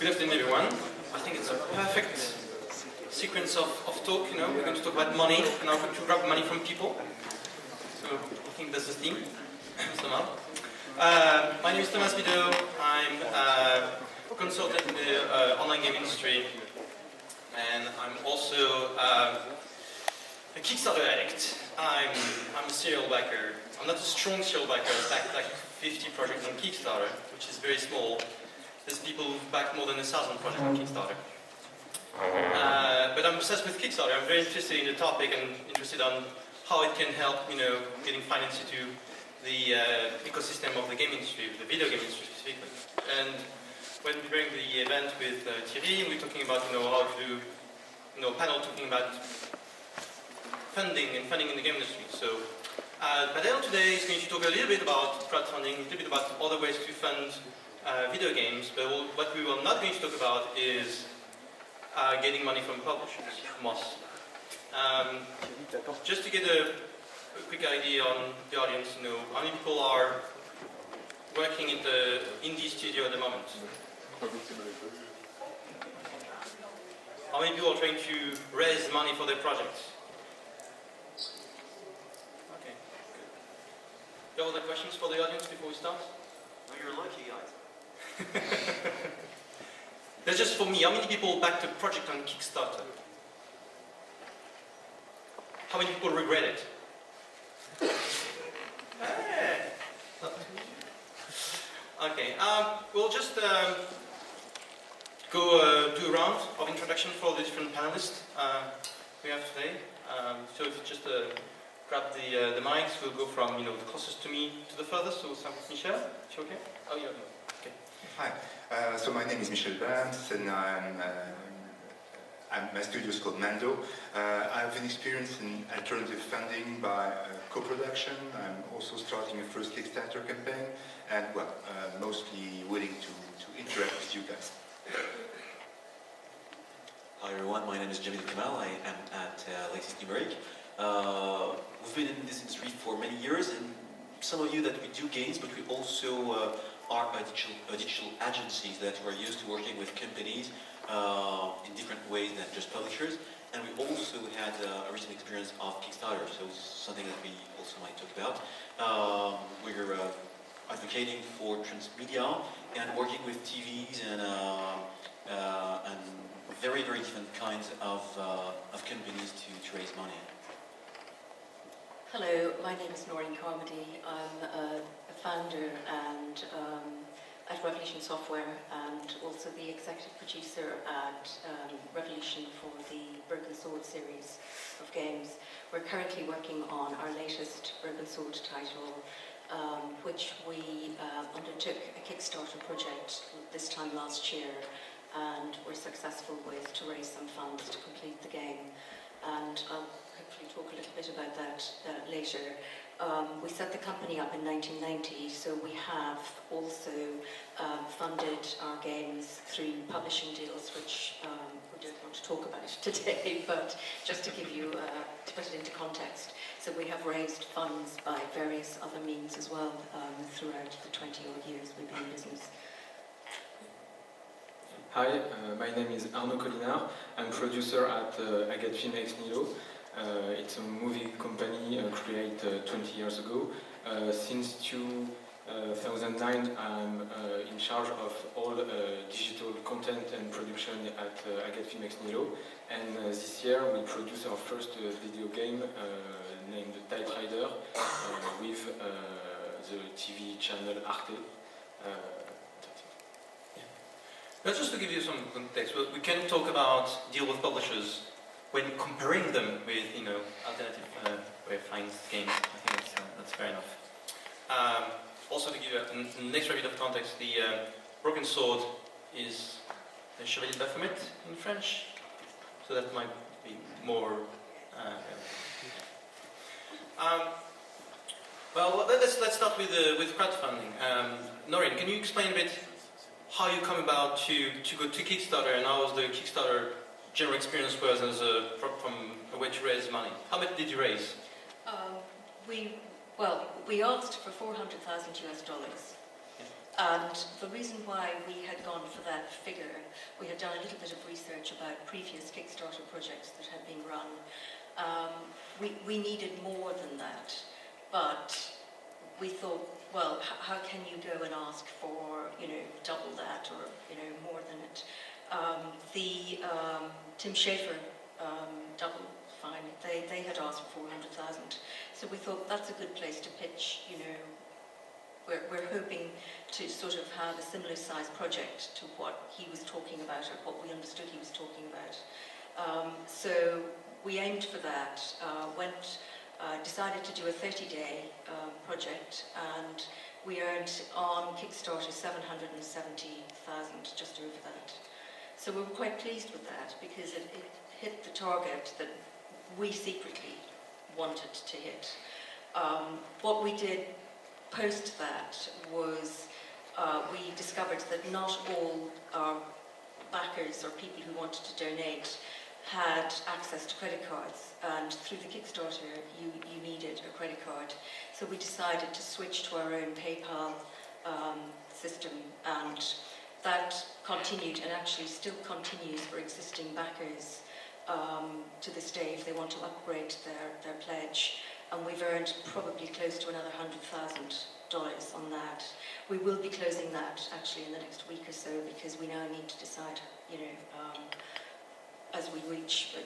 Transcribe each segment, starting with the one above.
Good afternoon, everyone. I think it's a perfect sequence of talk. You know, we're going to talk about money and how to grab money from people. So I think that's the theme. My name is Bidaux. I'm a consultant in the online game industry, and I'm also a Kickstarter addict. I'm a serial backer. I'm not a strong serial backer. I've backed like 50 projects on Kickstarter, which is very small. There's people who've backed more than 1,000 projects on Kickstarter. But I'm obsessed with Kickstarter. I'm very interested in the topic and interested on how it can help, you know, getting finance into the ecosystem of the game industry, the video game industry specifically. And when during the event with Thierry, we're talking about, you know, how to do, you know, panel talking about funding in the game industry. So, Bidaux today is going to talk a little bit about crowdfunding, a little bit about other ways to fund video games, but what we are not going to talk about is getting money from publishers, most. Just to get a quick idea on the audience, you know, how many people are working in the indie studio at the moment? How many people are trying to raise money for their projects? Okay, good. Do you have other questions for the audience before we start? Well, you're lucky, guys. That's just for me. How many people backed a project on Kickstarter? How many people regret it? Okay, we'll just go do a round of introduction for the different panelists we have today. So if you just grab the mics, we'll go from, you know, the closest to me to the furthest. So we'll start with Michel. Is you okay? Oh, yeah. Okay. Hi. So my name is Michel, and my studio is called Mando. I have an experience in alternative funding by co-production. I'm also starting a first Kickstarter campaign, and well, mostly willing to interact with you guys. Hi everyone, my name is Djamil Kemal. I am at Latest Numeric. We've been in this industry for many years, and some of you that we do games, but we also are a digital agencies that are used to working with companies in different ways than just publishers. And we also had a recent experience of Kickstarter, so something that we also might talk about. We're advocating for transmedia and working with TVs and very, very different kinds of companies to raise money. Hello, my name is Noirin. I'm a founder and at Revolution Software, and also the executive producer at Revolution for the Broken Sword series of games. We're currently working on our latest Broken Sword title, which we undertook a Kickstarter project this time last year, and were successful with to raise some funds to complete the game. And I'll hopefully talk a little bit about that later. We set the company up in 1990, so we have also funded our games through publishing deals, which we don't want to talk about today, but just to give you, to put it into context. So we have raised funds by various other means as well throughout the 20-odd years we've been in business. Hi, my name is Arnaud Colinart. I'm producer at avec It's a movie company created 20 years ago. Since 2009, I'm in charge of all digital content and production at avec. And this year we produced our first video game named Tide Rider with the TV channel Arte. Now, just to give you some context, we can talk about deal with publishers when comparing them with, you know, alternative way of finance games. I think that's fair enough. Also, to give you an extra bit of context, the Broken Sword is a Chevalier de Baphomet in French, so that might be more. Well, let's start with crowdfunding. Noirin, can you explain a bit how you come about to go to Kickstarter, and how was the Kickstarter general experience was as from a way to raise money? How much did you raise? We asked for $400,000 US, And the reason why we had gone for that figure, we had done a little bit of research about previous Kickstarter projects that had been run. We needed more than that, but we thought, well, how can you go and ask for, double that or, more than it? Tim Schafer, Double Fine, they had asked for 400,000. So we thought that's a good place to pitch, We're hoping to sort of have a similar size project to what he was talking about, or what we understood he was talking about. So we aimed for that, decided to do a 30-day project, and we earned on Kickstarter 770,000, just over that. So we were quite pleased with that, because it hit the target that we secretly wanted to hit. What we did post that was we discovered that not all our backers or people who wanted to donate had access to credit cards, and through the Kickstarter you needed a credit card. So we decided to switch to our own PayPal system, and that continued, and actually still continues for existing backers to this day if they want to upgrade their pledge. And we've earned probably close to another $100,000 on that. We will be closing that actually in the next week or so, because we now need to decide, as we reach, the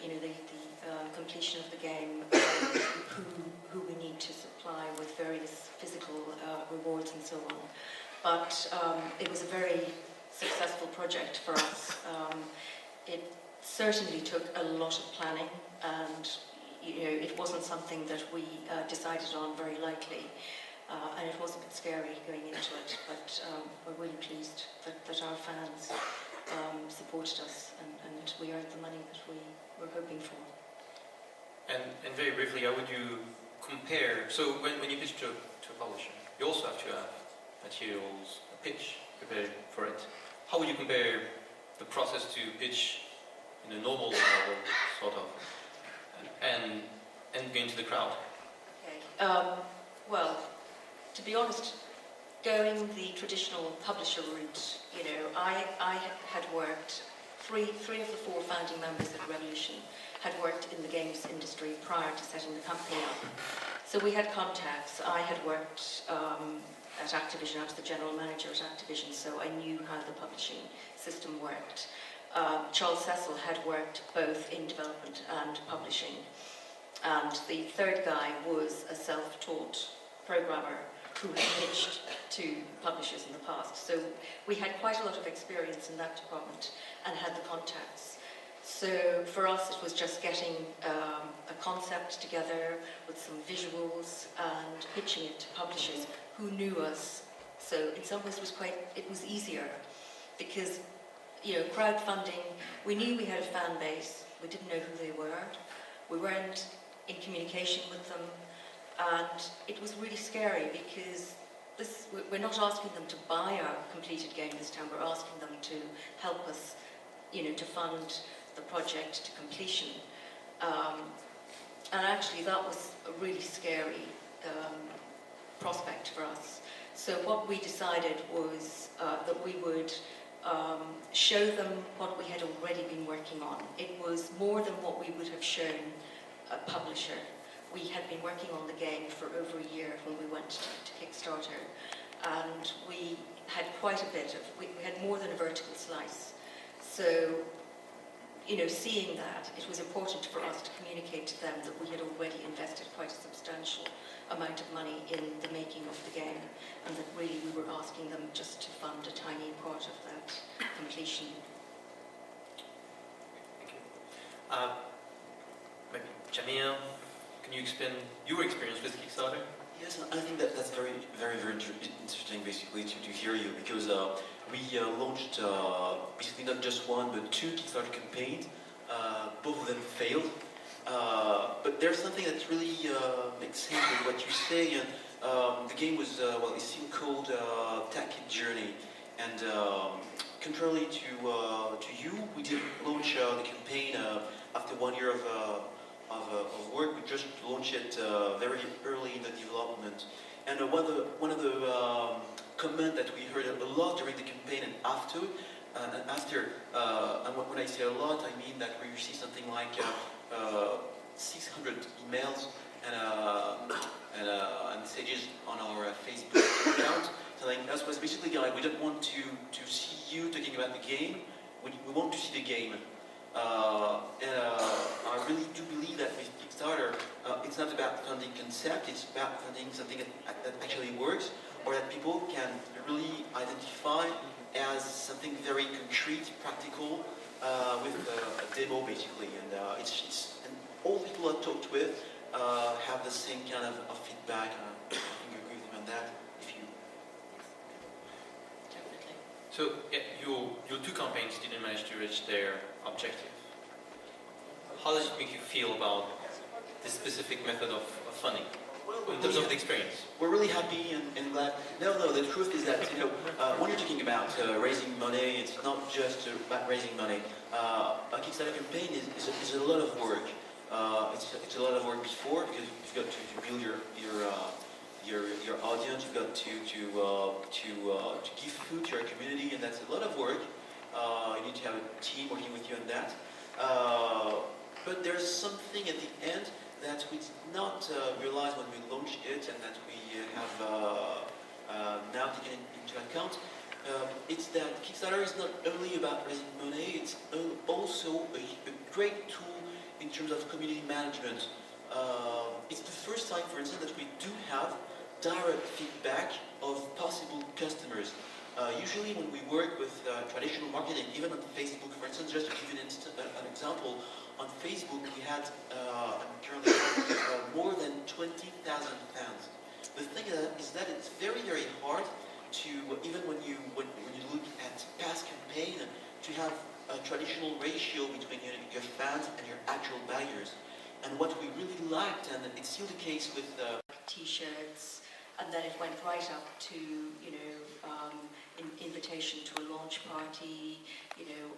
completion of the game, who we need to supply with various physical rewards and so on. But it was a very successful project for us. It certainly took a lot of planning, and it wasn't something that we decided on very lightly, and it was a bit scary going into it, but we're really pleased that our fans supported us, and we earned the money that we were hoping for. And very briefly, how would you compare, so when you pitch to a publisher, you also have to have materials, a pitch prepared for it. How would you compare the process to pitch in a normal novel, sort of, and going to the crowd? Okay. Well, to be honest, going the traditional publisher route, I had worked, three of the four founding members of Revolution had worked in the games industry prior to setting the company up. So we had contacts. I had worked at Activision. I was the general manager at Activision, so I knew how the publishing system worked. Charles Cecil had worked both in development and publishing. And the third guy was a self-taught programmer who had pitched to publishers in the past. So we had quite a lot of experience in that department and had the contacts. So for us it was just getting a concept together with some visuals and pitching it to publishers who knew us. So in some ways it was easier, because crowdfunding, we knew we had a fan base, we didn't know who they were, we weren't in communication with them, and it was really scary, because we're not asking them to buy our completed game this time, we're asking them to help us, to fund the project to completion. And actually that was a really scary prospect for us. So what we decided was that we would show them what we had already been working on. It was more than what we would have shown a publisher. We had been working on the game for over a year when we went to Kickstarter, and we had quite a bit of, we had more than a vertical slice. So, seeing that, it was important for us to communicate to them that we had already invested quite a substantial amount of money in the making of the game, and that really we were asking them just to fund a tiny part of that completion. Thank you. Maybe Djamil, can you explain your experience with Kickstarter? Yes, I think that's very, very, very interesting, basically, to hear you, because we launched basically not just one, but two Kickstarter campaigns. Both of them failed. But there's something that really makes sense with what you say. And the game was, it's still called Tacky Journey. And contrarily to you, we didn't launch the campaign after 1 year of work. We just launched it very early in the development. And one of the comment that we heard a lot during the campaign and after. And when I say a lot, I mean that we received something like 600 emails and messages on our Facebook account telling us was basically like, we don't want to see you talking about the game, we want to see the game. I really do believe that with Kickstarter, it's not about funding concept, it's about funding something that actually works, or that people can really identify as something very concrete, practical, with a demo basically. And and all people I've talked with have the same kind of feedback. I think you agree with me on that. Definitely. So your two campaigns didn't manage to reach their objective. How does it make you feel about this specific method of funding in terms of the experience? We're really happy and glad. No, the truth is that when you're talking about raising money, it's not just about raising money. A Kickstarter campaign is a lot of work. It's a lot of work before, because you've got to build your audience. You've got to give food to your community, and that's a lot of work. You need to have a team working with you on that. But there's something at the end that we did not realize when we launched it, and that we have now taken into account. It's that Kickstarter is not only about raising money, it's also a great tool in terms of community management. It's the first time, for instance, that we do have direct feedback of possible customers. Usually when we work with traditional marketing, even on Facebook, for instance, just to give you an example, on Facebook we had currently more than 20,000 fans. The thing is that it's very, very hard to, even when you look at past campaign, to have a traditional ratio between your fans and your actual buyers. And what we really liked, and it's still the case with T-shirts, and then it went right up to, invitation to a launch party,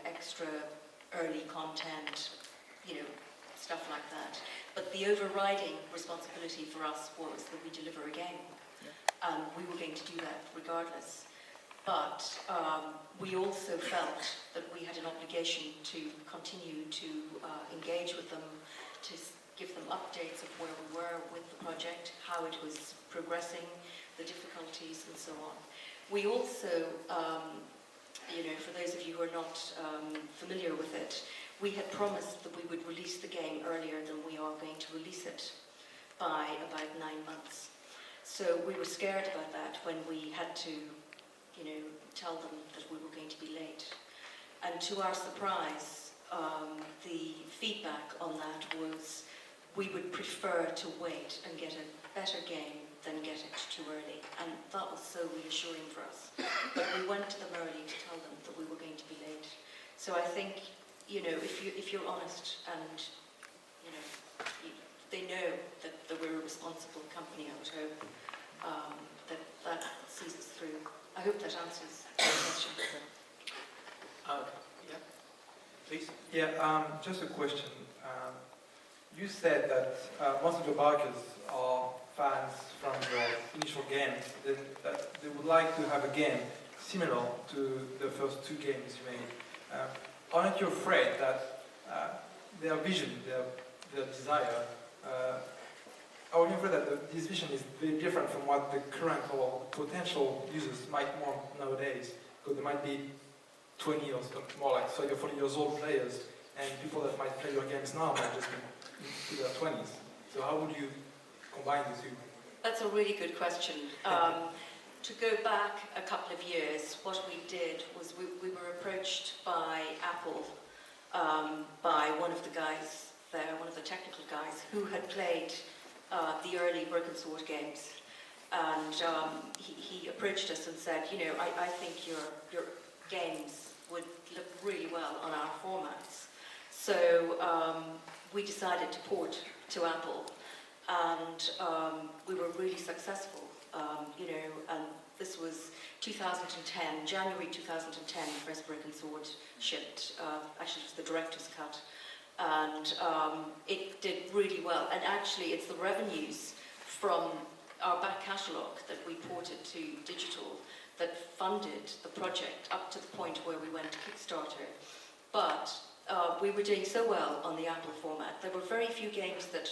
extra early content, stuff like that. But the overriding responsibility for us was that we deliver a game. And we were going to do that regardless. But we also felt that we had an obligation to continue to engage with them, to give them updates of where we were with the project, how it was progressing, the difficulties, and so on. We also, for those of you who are not familiar with it, we had promised that we would release the game earlier than we are going to release it, by about 9 months. So we were scared about that when we had to, tell them that we were going to be late. And to our surprise, the feedback on that was, we would prefer to wait and get a better game than get it too early. And that was so reassuring for us. But we went to them early to tell them that we were going to be late. So I think, if you're honest and, they know that we're a responsible company, I would hope, that sees us through. I hope that answers the question. Yeah, please. Yeah, just a question. You said that most of your backers are fans from your initial games, that they would like to have a game similar to the first two games you made. Aren't you afraid that their vision, their desire, are you afraid that this vision is very different from what the current or potential users might want nowadays? Because there might be 20 or more like 30 or 40 years old players, and people that might play your games now might just be in their 20s. So how would you combine the two? That's a really good question. To go back a couple of years, what we did was we were approached by Apple, by one of the guys there, one of the technical guys, who had played the early Broken Sword games. And he approached us and said, I think your games would look really well on our formats. So we decided to port to Apple, and we were really successful. And this was 2010, January 2010, the first Broken Sword shipped. Actually, it was the director's cut. And it did really well. And actually, it's the revenues from our back catalogue that we ported to digital that funded the project up to the point where we went to Kickstarter. But we were doing so well on the Apple format. There were very few games that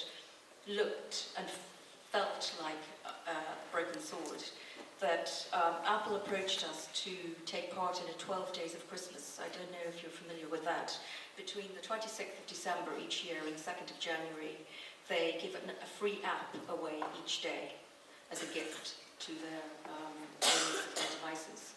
looked and felt like Broken Sword, that Apple approached us to take part in a 12 Days of Christmas. I don't know if you're familiar with that. Between the 26th of December each year and the 2nd of January, they give a free app away each day as a gift to their owners of their devices.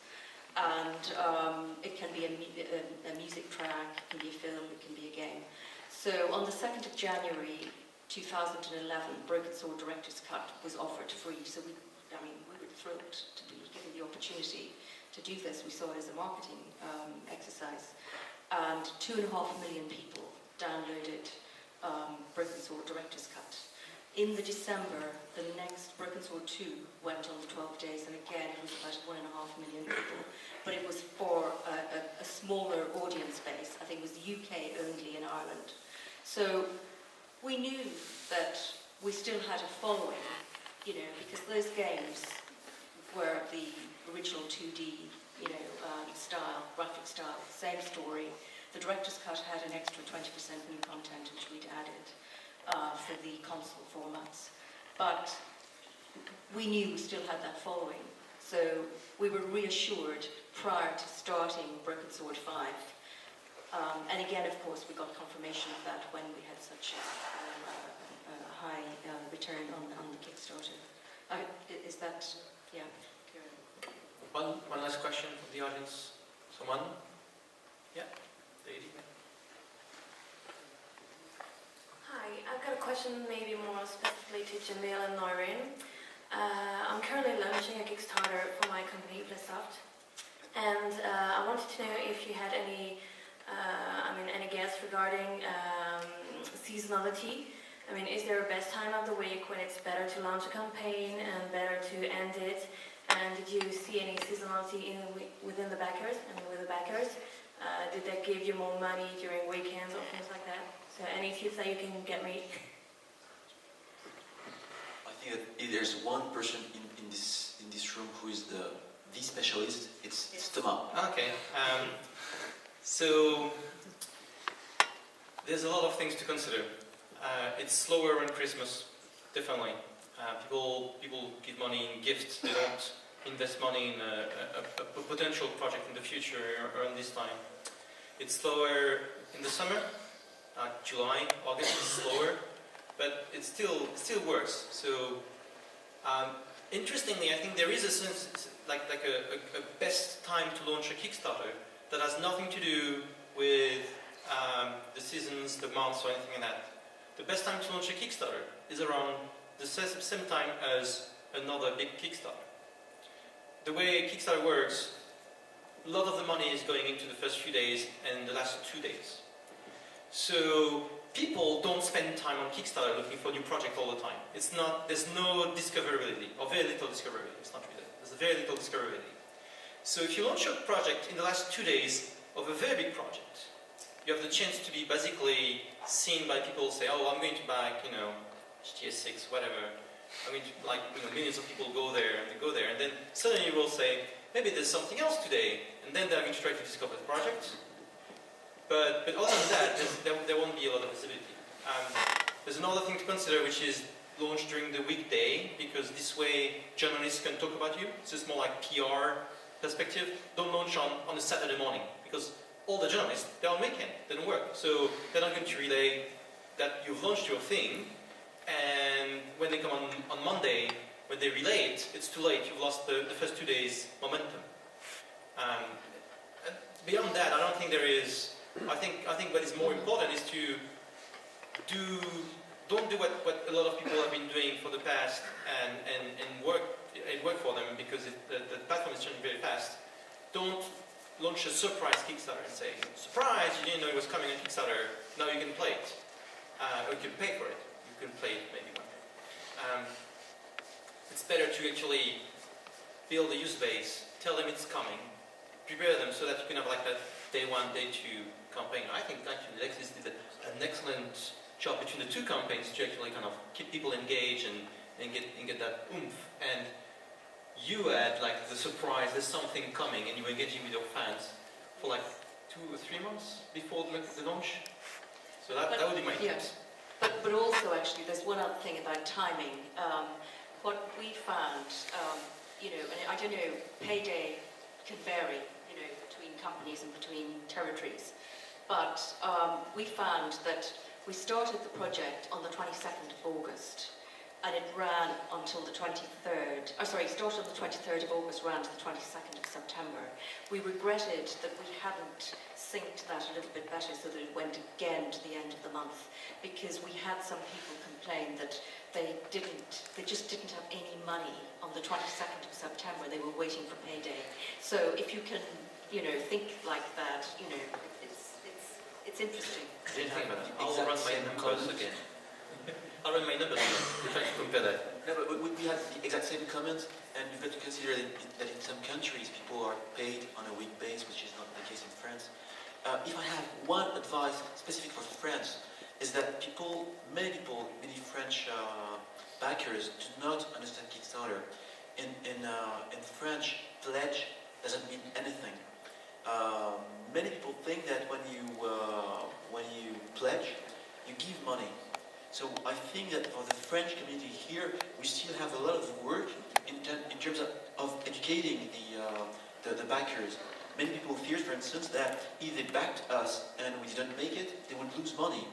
And it can be a music track, it can be a film, it can be a game. So on the 2nd of January 2011, Broken Sword Director's Cut was offered free. So we were thrilled to be given the opportunity to do this. We saw it as a marketing exercise. And 2.5 million people downloaded Broken Sword Director's Cut. In the December, the next Broken Sword 2 went on the 12 days, and again it was about 1.5 million people. But it was for a smaller audience base. I think it was the UK only in Ireland. So we knew that we still had a following, because those games were the original 2D, style, graphic style, same story. The director's cut had an extra 20% new content which we'd added for the console formats. But we knew we still had that following. So we were reassured prior to starting Broken Sword 5. And again, of course, we got confirmation of that when we had such a high return on the Kickstarter. Is that, yeah? One last question from the audience. Someone? Yeah, lady. Hi, I've got a question maybe more specifically to Djamil and Noirin. I'm currently launching a Kickstarter for my company, Blisoft, and I wanted to know if you had any guess regarding seasonality. Is there a best time of the week when it's better to launch a campaign and better to end it? And did you see any seasonality within the backers? With the backers, did that give you more money during weekends or things like that? So any tips that you can get me? I think that if there's one person in this room who is the specialist, it's Thomas. Okay. So there's a lot of things to consider. It's slower on Christmas, definitely. People give money in gifts. They don't invest money in a potential project in the future around this time. It's slower in the summer, July, August is slower, but it still works. So interestingly, I think there is a sense like a best time to launch a Kickstarter that has nothing to do with the seasons, the months, or anything like that. The best time to launch a Kickstarter is around the same time as another big Kickstarter. The way Kickstarter works, a lot of the money is going into the first few days and the last 2 days. So people don't spend time on Kickstarter looking for new projects all the time. There's no discoverability, or very little discoverability. It's not really. There's very little discoverability. So if you launch a project in the last 2 days of a very big project, you have the chance to be basically seen by people say, oh, I'm going to buy, GTA 6, whatever. I mean, millions of people go there, and then suddenly you will say, maybe there's something else today, and then they're going to try to discover the project. But other than that, there won't be a lot of visibility. There's another thing to consider, which is launch during the weekday, because this way journalists can talk about you. It's just more like PR perspective. Don't launch on a Saturday morning, because all the journalists, they're on weekend, they don't work. So they're not going to relay that you've launched your thing, and when they come on Monday, when they relay it, it's too late. You've lost the first 2 days momentum. And beyond that, I don't think there is. I think what is more important is to don't do what a lot of people have been doing for the past and work for them, because the platform is changing very fast. Don't launch a surprise Kickstarter and say, surprise, you didn't know it was coming on Kickstarter, now you can play it. Or you can pay for it. You can play it maybe one day. It's better to actually build a user base, tell them it's coming, prepare them so that you can have like that day 1, day 2 campaign. I think actually Alexis did an excellent job between the 2 campaigns to actually kind of keep people engaged and get that oomph. And you had like the surprise, there's something coming, and you were engaging with your fans for like 2 or 3 months before the launch. So that would be my tips. But also, actually, there's one other thing about timing. What we found, and I don't know, payday can vary, between companies and between territories. But we found that we started the project on the 22nd of August, and it ran until the 23rd. Started on the 23rd of August, ran to the 22nd of September. We regretted that we hadn't synced that a little bit better so that it went again to the end of the month, because we had some people complain that they just didn't have any money on the 22nd of September. They were waiting for payday. So if you can, think like that, it's interesting. I didn't think about that. I'll run my numbers again. I'll run my numbers again. We're trying to compare that. No, but we had the exact same comment, and you've got to consider that in some countries people are paid on a week base, which is not the case in France. If I have one advice specific for France, is that many French backers do not understand Kickstarter. In French, pledge doesn't mean anything. Many people think that when you pledge, you give money. So I think that for the French community here, we still have a lot of work in terms of educating the backers. Many people fear, for instance, that if they backed us and we didn't make it, they would lose money.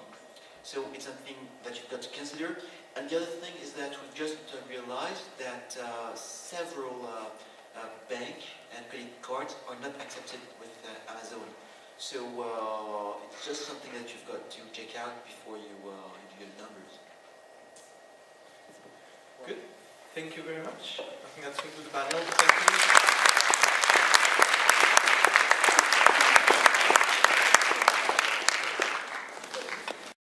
So it's something that you've got to consider. And the other thing is that we've just realized that several bank and credit cards are not accepted with Amazon. So it's just something that you've got to check out before you do your numbers. Good. Thank you very much. I think that's concludes the panel. Thank you.